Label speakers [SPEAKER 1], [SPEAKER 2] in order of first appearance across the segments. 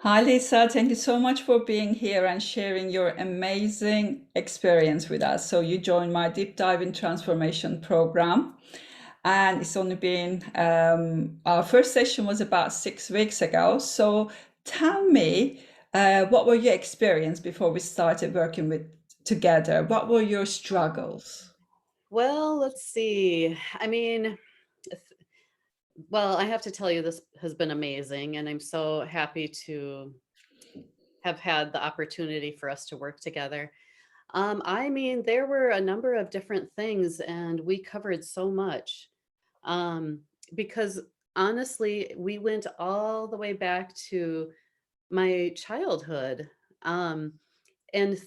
[SPEAKER 1] Hi, Lisa. Thank you so much for being here and sharing your amazing experience with us. So, you joined my Deep Dive in Transformation program, and it's only been our first session was about 6 weeks ago. So, tell me, what were your experience before we started working with together? What were your struggles?
[SPEAKER 2] Well, let's see. Th- well, I have to tell you, this has been amazing, and I'm so happy to have had the opportunity for us to work together. There were a number of different things, and we covered so much. Um, because honestly, we went all the way back to my childhood, um, and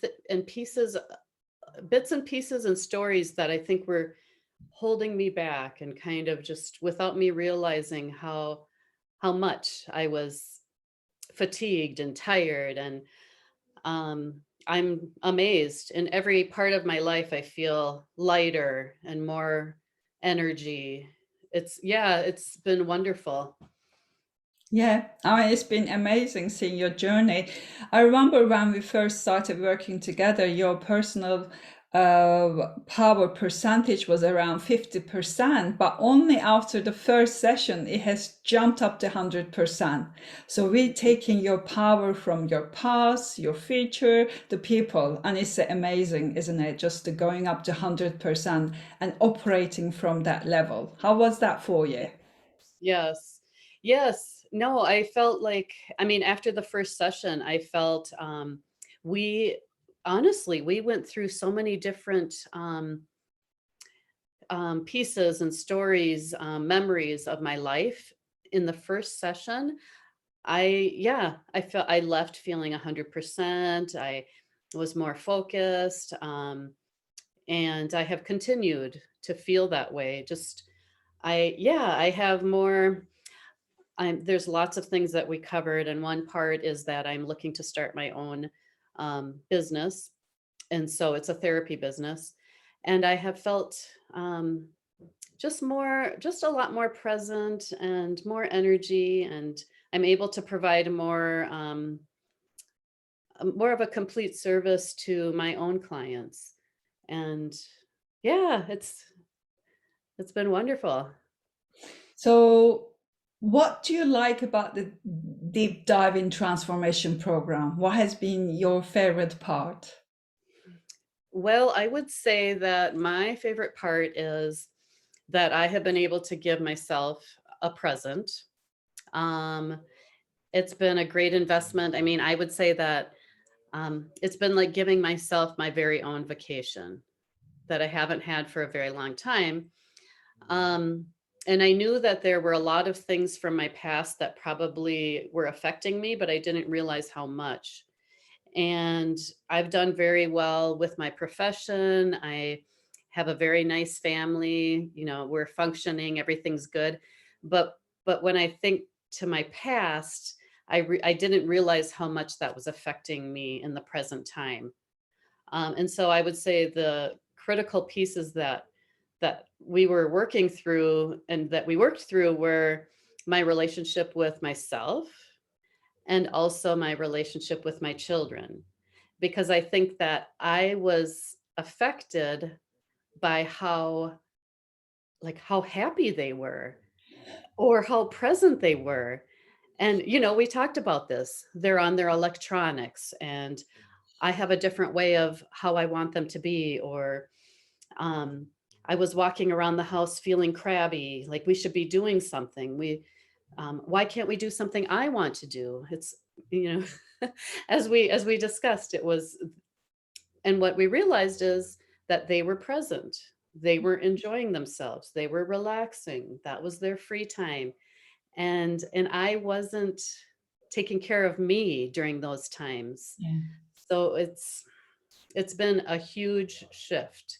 [SPEAKER 2] bits and pieces and stories that I think were holding me back and kind of just without me realizing how much I was fatigued and tired. And I'm amazed in every part of my life. I feel lighter and more energy. It's been wonderful.
[SPEAKER 1] Yeah, I mean, it's been amazing seeing your journey. I remember when we first started working together, your personal power percentage was around 50%, but only after the first session, it has jumped up to 100%. So we're taking your power from your past, your future, the people, and it's amazing, isn't it? Just the going up to 100% and operating from that level. How was that for you?
[SPEAKER 2] Yes. Yes. No, I felt like, after the first session, I felt we honestly, we went through so many different pieces and stories, memories of my life in the first session. I felt I left feeling 100%. I was more focused, and I have continued to feel that way. I have more. There's lots of things that we covered, and one part is that I'm looking to start my own business, and so it's a therapy business, and I have felt just a lot more present and more energy, and I'm able to provide more of a complete service to my own clients. And yeah, it's been wonderful.
[SPEAKER 1] So, what do you like about the deep dive in transformation program? What has been your favorite part?
[SPEAKER 2] Well, I would say that my favorite part is that I have been able to give myself a present. Um, it's been a great investment. I would say that it's been like giving myself my very own vacation that I haven't had for a very long time. Um, and I knew that there were a lot of things from my past that probably were affecting me, but I didn't realize how much. And I've done very well with my profession. I have a very nice family. We're functioning, everything's good. But when I think to my past, I didn't realize how much that was affecting me in the present time. And so I would say the critical pieces that we were working through and that we worked through were my relationship with myself and also my relationship with my children, because I think that I was affected by how happy they were or how present they were. And we talked about this. They're on their electronics, and I have a different way of how I want them to be. Or um I was walking around the house feeling crabby, like we should be doing something. Why can't we do something I want to do? It's you know as we discussed, it was. And what we realized is that they were present. They were enjoying themselves. They were relaxing. That was their free time. And I wasn't taking care of me during those times.
[SPEAKER 1] Yeah.
[SPEAKER 2] So it's been a huge shift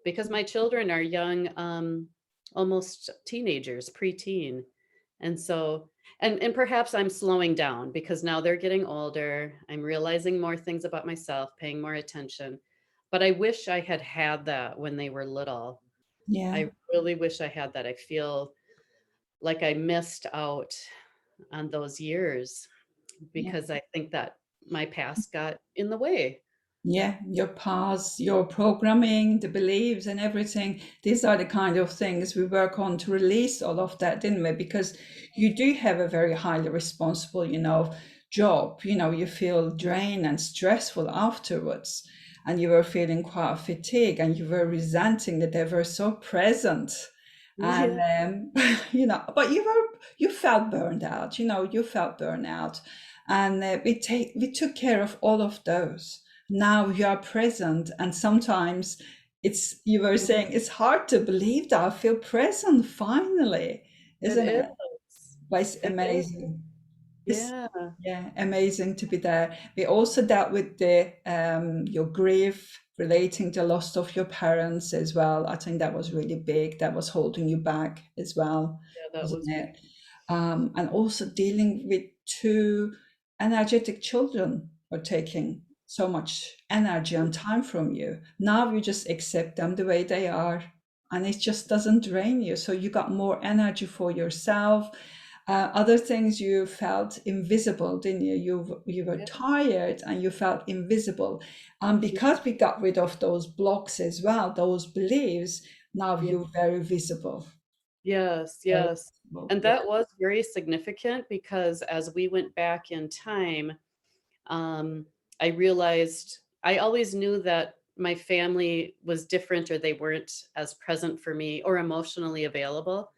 [SPEAKER 2] because my children are young, almost teenagers, preteen. And so and perhaps I'm slowing down because now they're getting older. I'm realizing more things about myself, paying more attention. But I wish I had had that when they were little.
[SPEAKER 1] Yeah.
[SPEAKER 2] I really wish I had that. I feel like I missed out on those years.
[SPEAKER 1] Yeah.
[SPEAKER 2] because I think that my past got in the way.
[SPEAKER 1] Yeah, your past, your programming, the beliefs, and everything. These are the kind of things we work on to release all of that, didn't we? Because you do have a very highly responsible, job. You feel drained and stressful afterwards, and you were feeling quite fatigued, and you were resenting that they were so present. And
[SPEAKER 2] Yeah,
[SPEAKER 1] but you felt burned out. You felt burnout, and we took care of all of those. Now you are present, and sometimes you were saying it's hard to believe that I feel present finally,
[SPEAKER 2] it
[SPEAKER 1] isn't
[SPEAKER 2] is.
[SPEAKER 1] it? But it's
[SPEAKER 2] It is.
[SPEAKER 1] amazing. It's
[SPEAKER 2] Yeah.
[SPEAKER 1] yeah, amazing to be there. We also dealt with the your grief relating to loss of your parents as well. I think that was really big. That was holding you back as well,
[SPEAKER 2] Yeah, that
[SPEAKER 1] wasn't
[SPEAKER 2] was big.
[SPEAKER 1] it? And also dealing with two energetic children are taking so much energy and time from you. Now you just accept them the way they are, and it just doesn't drain you. So you got more energy for yourself. Other things, you felt invisible, didn't you? You were
[SPEAKER 2] Yeah.
[SPEAKER 1] tired and you felt invisible. And because we got rid of those blocks as well, those beliefs, now
[SPEAKER 2] Yeah.
[SPEAKER 1] you're very visible.
[SPEAKER 2] Yes,
[SPEAKER 1] Very
[SPEAKER 2] yes.
[SPEAKER 1] visible.
[SPEAKER 2] And
[SPEAKER 1] Yeah.
[SPEAKER 2] that was very significant because as we went back in time, um, I realized I always knew that my family was different or they weren't as present for me or emotionally available.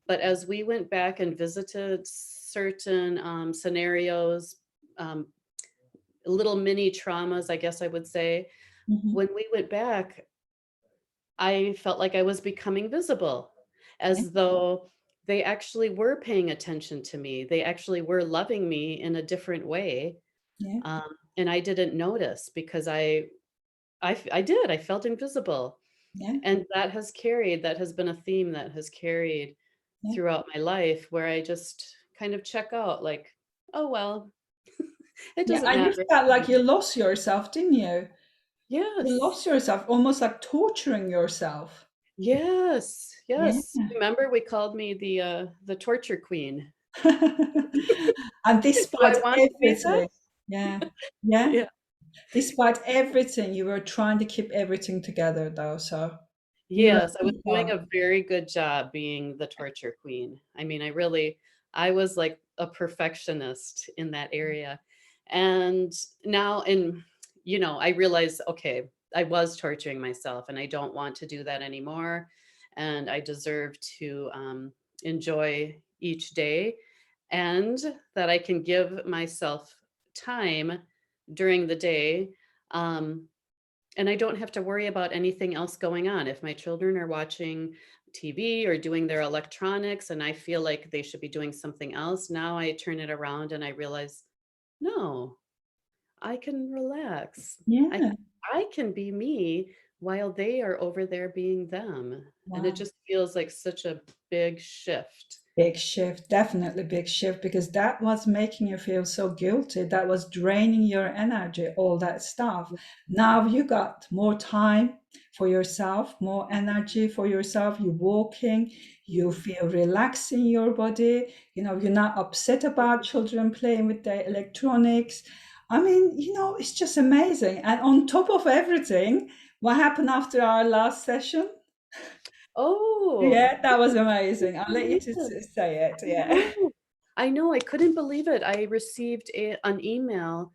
[SPEAKER 2] But as we went back and visited certain scenarios, um, little mini traumas, I guess I would say,
[SPEAKER 1] Mhm.
[SPEAKER 2] when we went back, I felt like I was becoming visible,
[SPEAKER 1] Yeah.
[SPEAKER 2] as though they actually were paying attention to me. They actually were loving me in a different way,
[SPEAKER 1] Yeah.
[SPEAKER 2] and I didn't notice because I did. I felt invisible,
[SPEAKER 1] Yeah.
[SPEAKER 2] and that has been a theme that has carried
[SPEAKER 1] Yeah.
[SPEAKER 2] throughout my life, where I just kind of check out, like, oh well, it
[SPEAKER 1] Yeah.
[SPEAKER 2] doesn't
[SPEAKER 1] And you
[SPEAKER 2] matter.
[SPEAKER 1] felt like you lost yourself, didn't you? You
[SPEAKER 2] Yes,
[SPEAKER 1] lost yourself, almost like torturing yourself.
[SPEAKER 2] yes,
[SPEAKER 1] Yeah.
[SPEAKER 2] yes. Remember, we called me the torture queen.
[SPEAKER 1] And
[SPEAKER 2] Do I
[SPEAKER 1] despite
[SPEAKER 2] want to be that?
[SPEAKER 1] everything, yeah, yeah,
[SPEAKER 2] Yeah.
[SPEAKER 1] despite everything, you were trying to keep everything together, though. So you were
[SPEAKER 2] Yes, I was
[SPEAKER 1] too
[SPEAKER 2] doing
[SPEAKER 1] far.
[SPEAKER 2] a very good job being the torture queen. I mean, I was like a perfectionist in that area. And now I realize, okay, I was torturing myself and I don't want to do that anymore. And I deserve to enjoy each day and that I can give myself time during the day. Um, and I don't have to worry about anything else going on. If my children are watching TV or doing their electronics and I feel like they should be doing something else, now I turn it around and I realize, no, I can relax. I
[SPEAKER 1] Yeah.
[SPEAKER 2] I can be me while they are over there being them. And it
[SPEAKER 1] Wow.
[SPEAKER 2] just feels like such a big shift.
[SPEAKER 1] Big shift, definitely big shift, because that was making you feel so guilty. That was draining your energy, all that stuff. Now you got more time for yourself, more energy for yourself. You're walking, you feel relaxed in your body. You're not upset about children playing with their electronics. I mean, it's just amazing. And on top of everything, what happened after our last session?
[SPEAKER 2] Oh,
[SPEAKER 1] Yeah, that was amazing. I'll let you to
[SPEAKER 2] yeah.
[SPEAKER 1] say it.
[SPEAKER 2] I
[SPEAKER 1] Yeah.
[SPEAKER 2] know. I know, I couldn't believe it. I received an email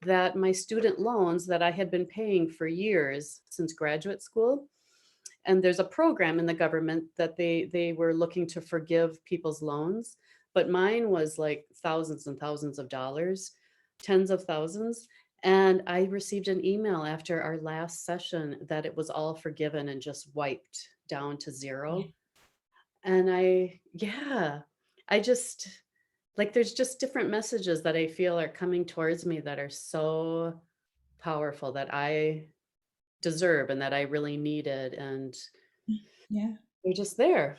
[SPEAKER 2] that my student loans that I had been paying for years since graduate school, and there's a program in the government that they were looking to forgive people's loans, but mine was like thousands and thousands of dollars, tens of thousands. And I received an email after our last session that it was all forgiven and just wiped down to zero. And yeah, I just like there's just different messages that I feel are coming towards me that are so powerful that I deserve and that I really needed. And
[SPEAKER 1] Yeah.
[SPEAKER 2] they're just there.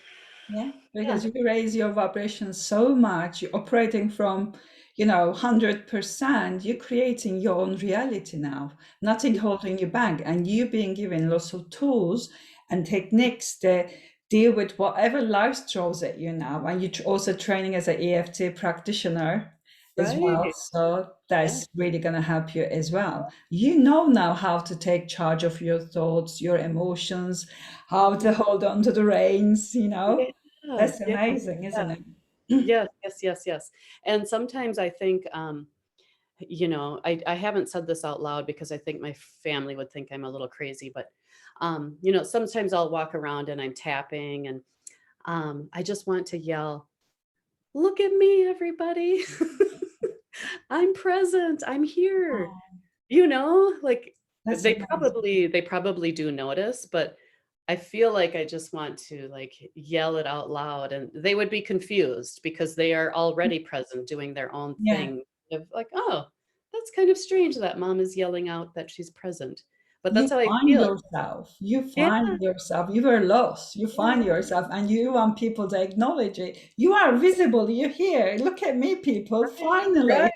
[SPEAKER 1] Yeah.
[SPEAKER 2] Yeah.
[SPEAKER 1] Because you raise your vibration so much, you're operating from, 100%, you're creating your own reality now. Nothing holding you back. And you being given lots of tools and techniques to deal with whatever life throws at you now. And you're also training as an EFT practitioner. as well.
[SPEAKER 2] Right.
[SPEAKER 1] So
[SPEAKER 2] Yeah.
[SPEAKER 1] that's really going to help you as well. You know now how to take charge of your thoughts, your emotions, how to
[SPEAKER 2] Mhm.
[SPEAKER 1] hold on to the reins, you know.
[SPEAKER 2] Yeah.
[SPEAKER 1] That's
[SPEAKER 2] Yeah.
[SPEAKER 1] amazing,
[SPEAKER 2] Yeah.
[SPEAKER 1] isn't it?
[SPEAKER 2] Yes, yes, yes, yes. And sometimes I think, I haven't said this out loud because I think my family would think I'm a little crazy, but, sometimes I'll walk around and I'm tapping and I just want to yell, look at me, everybody. I'm present. I'm here.
[SPEAKER 1] Oh,
[SPEAKER 2] Like
[SPEAKER 1] that's amazing.
[SPEAKER 2] they probably do notice, but I feel like I just want to like yell it out loud and they would be confused because they are already present doing their own
[SPEAKER 1] Yeah.
[SPEAKER 2] thing of like, oh, that's kind of strange that mom is yelling out that she's present. But
[SPEAKER 1] You
[SPEAKER 2] that's how I
[SPEAKER 1] find
[SPEAKER 2] feel.
[SPEAKER 1] yourself. You
[SPEAKER 2] Yeah,
[SPEAKER 1] find yourself. You were lost. You
[SPEAKER 2] yeah,
[SPEAKER 1] find yourself, and you want people to acknowledge it. You are visible. You're here. Look at me, people.
[SPEAKER 2] right.
[SPEAKER 1] Finally.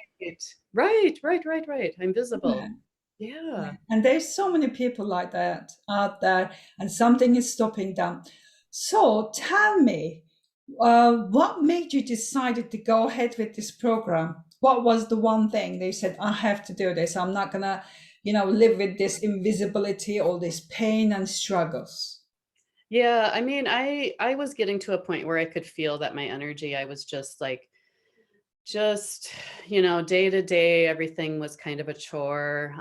[SPEAKER 2] Right, right, right, right. I'm
[SPEAKER 1] Yeah.
[SPEAKER 2] visible.
[SPEAKER 1] Yeah.
[SPEAKER 2] Yeah.
[SPEAKER 1] And there's so many people like that out there, and something is stopping them. So tell me, what made you decided to go ahead with this program? What was the one thing they said, I have to do this. I'm not gonna, live with this invisibility, all this pain and struggles.
[SPEAKER 2] Yeah, I mean, I was getting to a point where I could feel that my energy, I was just like just, day to day, everything was kind of a chore.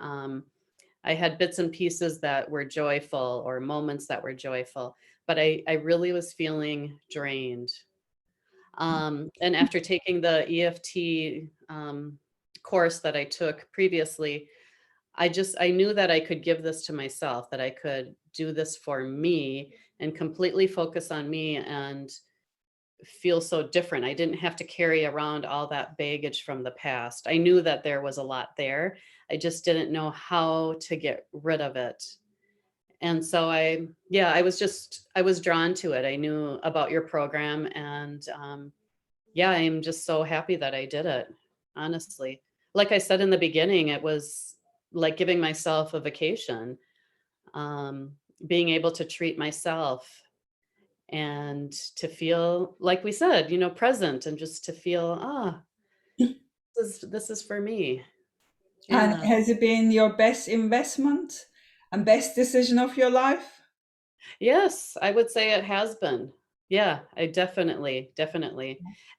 [SPEAKER 2] I had bits and pieces that were joyful or moments that were joyful, but I really was feeling drained. And after taking the EFT course that I took previously, I knew that I could give this to myself, that I could do this for me and completely focus on me and feel so different. I didn't have to carry around all that baggage from the past. I knew that there was a lot there. I just didn't know how to get rid of it. And so yeah, I was drawn to it. I knew about your program and yeah, I'm just so happy that I did it, honestly. Like I said in the beginning, it was like giving myself a vacation, um, being able to treat myself and to feel, like we said, present and just to feel, this is for me.
[SPEAKER 1] And
[SPEAKER 2] Yeah.
[SPEAKER 1] has it been your best investment and best decision of your life?
[SPEAKER 2] Yes, I would say it has been. Yeah, I definitely.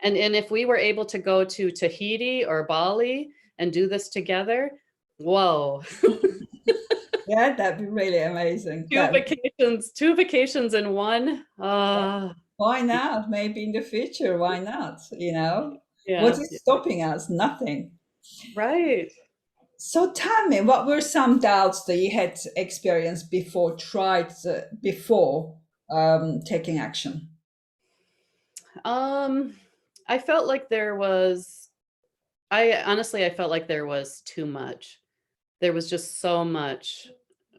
[SPEAKER 2] And if we were able to go to Tahiti or Bali and do this together, whoa.
[SPEAKER 1] Yeah, that'd be really amazing.
[SPEAKER 2] Two vacations in one.
[SPEAKER 1] Why not? Maybe in the future, why not? What
[SPEAKER 2] Yeah,
[SPEAKER 1] is stopping us? Nothing.
[SPEAKER 2] right.
[SPEAKER 1] So tell me, what were some doubts that you had experienced before taking action?
[SPEAKER 2] Um, I felt like I felt like there was too much. There was just so much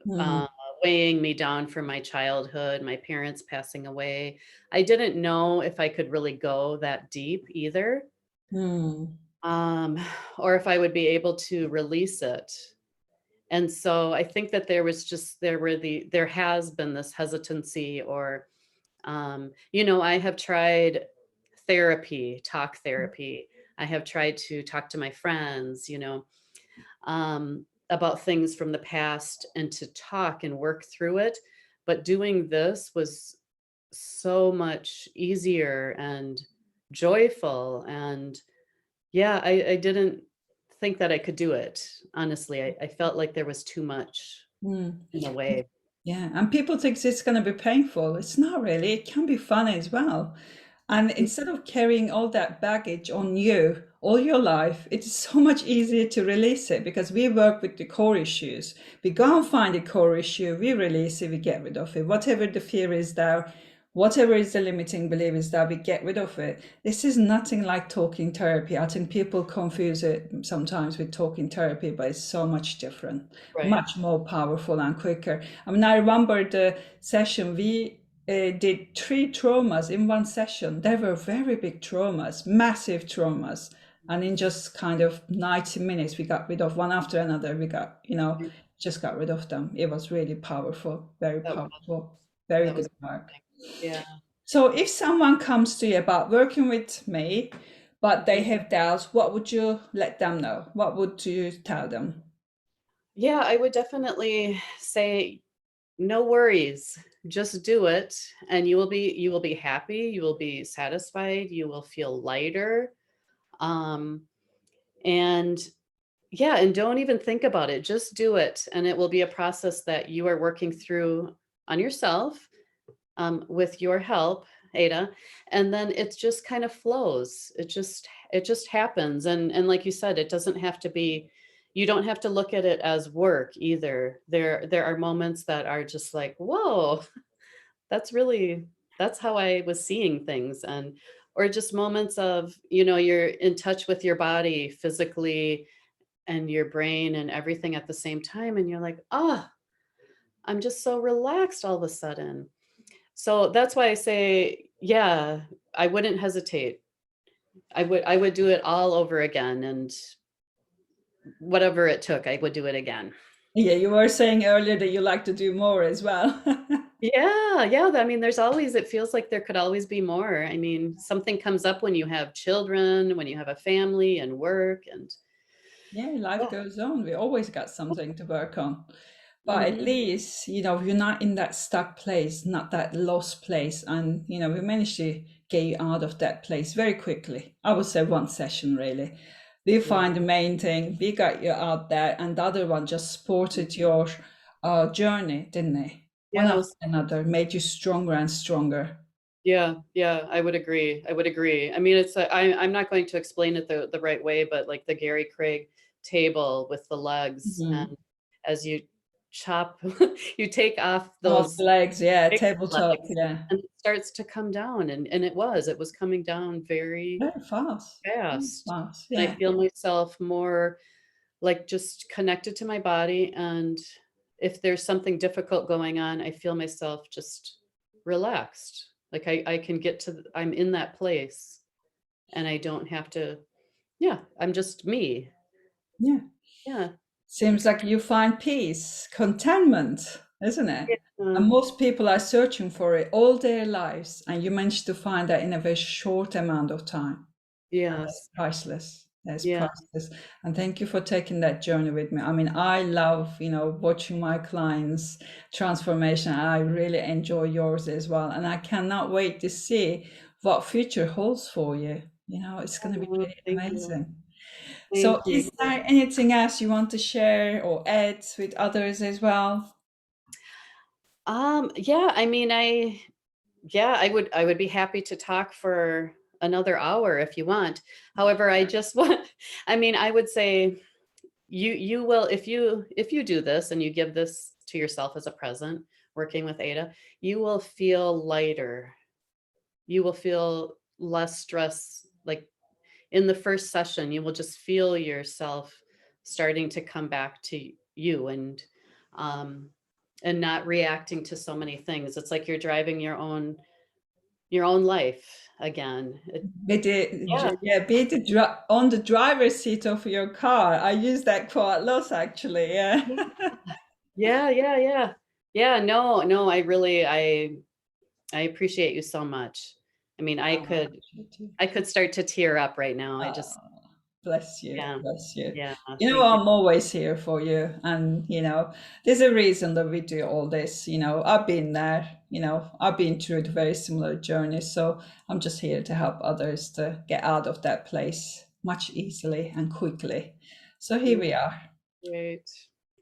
[SPEAKER 1] Hmm.
[SPEAKER 2] uh, weighing me down from my childhood, my parents passing away. I didn't know if I could really go that deep either,
[SPEAKER 1] Hmm.
[SPEAKER 2] um, or if I would be able to release it. And so I think that there has been this hesitancy or I have tried talk therapy. I have tried to talk to my friends, about things from the past and to talk and work through it. But doing this was so much easier and joyful. And yeah, I didn't think that I could do it. Honestly, I felt like there was too much
[SPEAKER 1] Hmm.
[SPEAKER 2] in a way.
[SPEAKER 1] Yeah, and people think it's going to be painful. It's not really. It can be fun as well. And instead of carrying all that baggage on you all your life, it's so much easier to release it because we work with the core issues. We go and find the core issue, we release it, we get rid of it. Whatever the fear is there, whatever is the limiting belief is there, we get rid of it. This is nothing like talking therapy. I think people confuse it sometimes with talking therapy, but it's so much different,
[SPEAKER 2] Right.
[SPEAKER 1] much more powerful and quicker. I mean, I remember the session we did 3 traumas in one session. They were very big traumas, massive traumas. And in just kind of 90 minutes, we got rid of one after another. Just got rid of them. It was really powerful, very
[SPEAKER 2] That
[SPEAKER 1] powerful, very
[SPEAKER 2] that
[SPEAKER 1] good
[SPEAKER 2] was
[SPEAKER 1] work.
[SPEAKER 2] yeah.
[SPEAKER 1] So if someone comes to you about working with me, but they have doubts, what would you let them know? What would you tell them?
[SPEAKER 2] Yeah, I would definitely say no worries. Just do it and you will be happy, you will be satisfied, you will feel lighter. Um and yeah, and don't even think about it. Just do it and it will be a process that you are working through on yourself with your help, Ada, and then it just kind of flows. It just happens, and like you said, it doesn't have to be. You don't have to look at it as work either. There are moments that are just like, whoa, that's really that's how I was seeing things, and or just moments of you're in touch with your body physically and your brain and everything at the same time, and you're like, oh, I'm just so relaxed all of a sudden. So that's why I say, yeah, I wouldn't hesitate. I would do it all over again and whatever it took, I would do it again.
[SPEAKER 1] Yeah, you were saying earlier that you like to do more as well.
[SPEAKER 2] Yeah, yeah. I mean, there's always, it feels like there could always be more. I mean, something comes up when you have children, when you have a family and work and
[SPEAKER 1] Yeah, life
[SPEAKER 2] oh,
[SPEAKER 1] goes on. We always got something to work on. But at
[SPEAKER 2] mhm.
[SPEAKER 1] least, you're not in that stuck place, not that lost place. And, we managed to get you out of that place very quickly. I would say one session, really. We
[SPEAKER 2] Yeah.
[SPEAKER 1] find the main thing, we got you out there, and the other one just supported your journey, didn't they? One after
[SPEAKER 2] Yes.
[SPEAKER 1] another, made you stronger and stronger.
[SPEAKER 2] Yeah, yeah, I would agree. I would agree. I mean, I'm not going to explain it the right way, but like the Gary Craig table with the legs,
[SPEAKER 1] Mhm.
[SPEAKER 2] and as you chop, you take off
[SPEAKER 1] Off the
[SPEAKER 2] those
[SPEAKER 1] legs, yeah,
[SPEAKER 2] big
[SPEAKER 1] tabletop,
[SPEAKER 2] legs,
[SPEAKER 1] yeah.
[SPEAKER 2] and it starts to come down, and it was coming down very
[SPEAKER 1] Very fast. Very
[SPEAKER 2] fast.
[SPEAKER 1] fast,
[SPEAKER 2] And I
[SPEAKER 1] yeah.
[SPEAKER 2] feel myself more like just connected to my body, and if there's something difficult going on, I feel myself just relaxed. Like I can get to I'm in that place and I don't have to yeah, I'm just me.
[SPEAKER 1] Yeah.
[SPEAKER 2] Yeah.
[SPEAKER 1] Seems like you find peace, contentment, isn't it?
[SPEAKER 2] Yeah.
[SPEAKER 1] And most people are searching for it all their lives, and you managed to find that in a very short amount of time. And that's
[SPEAKER 2] Yes.
[SPEAKER 1] priceless. That's
[SPEAKER 2] Yeah.
[SPEAKER 1] priceless. And thank you for taking that journey with me. I mean, I love, watching my clients' transformation. I really enjoy yours as well. And I cannot wait to see what future holds for you. It's going to be
[SPEAKER 2] Oh,
[SPEAKER 1] really
[SPEAKER 2] thank you.
[SPEAKER 1] amazing. So,
[SPEAKER 2] Thank you.
[SPEAKER 1] is there anything else you want to share or add with others as well?
[SPEAKER 2] Yeah, I mean yeah, I would be happy to talk for another hour if you want. However, I just want I mean, I would say you will if you do this and you give this to yourself as a present working with Ada, you will feel lighter. You will feel less stress. Like in the first session, you will just feel yourself starting to come back to you um and not reacting to so many things. It's like you're driving your own life again. Yeah.
[SPEAKER 1] Be the on the driver's seat of your car. I use that quite a lot, actually. Yeah.
[SPEAKER 2] Yeah, yeah, yeah. Yeah, no, no, I appreciate you so much. I mean, I
[SPEAKER 1] I
[SPEAKER 2] could
[SPEAKER 1] appreciate you.
[SPEAKER 2] I could start to tear up right now. I just
[SPEAKER 1] Oh, bless you,
[SPEAKER 2] yeah,
[SPEAKER 1] bless you.
[SPEAKER 2] yeah,
[SPEAKER 1] You know,
[SPEAKER 2] thank you.
[SPEAKER 1] I'm always here for you. And, there's a reason that we do all this. I've been there, I've been through the very similar journey. So I'm just here to help others to get out of that place much easily and quickly. So here
[SPEAKER 2] Mm,
[SPEAKER 1] we are.
[SPEAKER 2] great.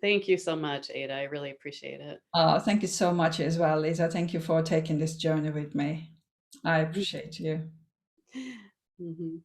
[SPEAKER 2] Thank you so much, Ada. I really appreciate it.
[SPEAKER 1] Thank you so much as well, Lisa. Thank you for taking this journey with me. I appreciate you.
[SPEAKER 2] Mhm.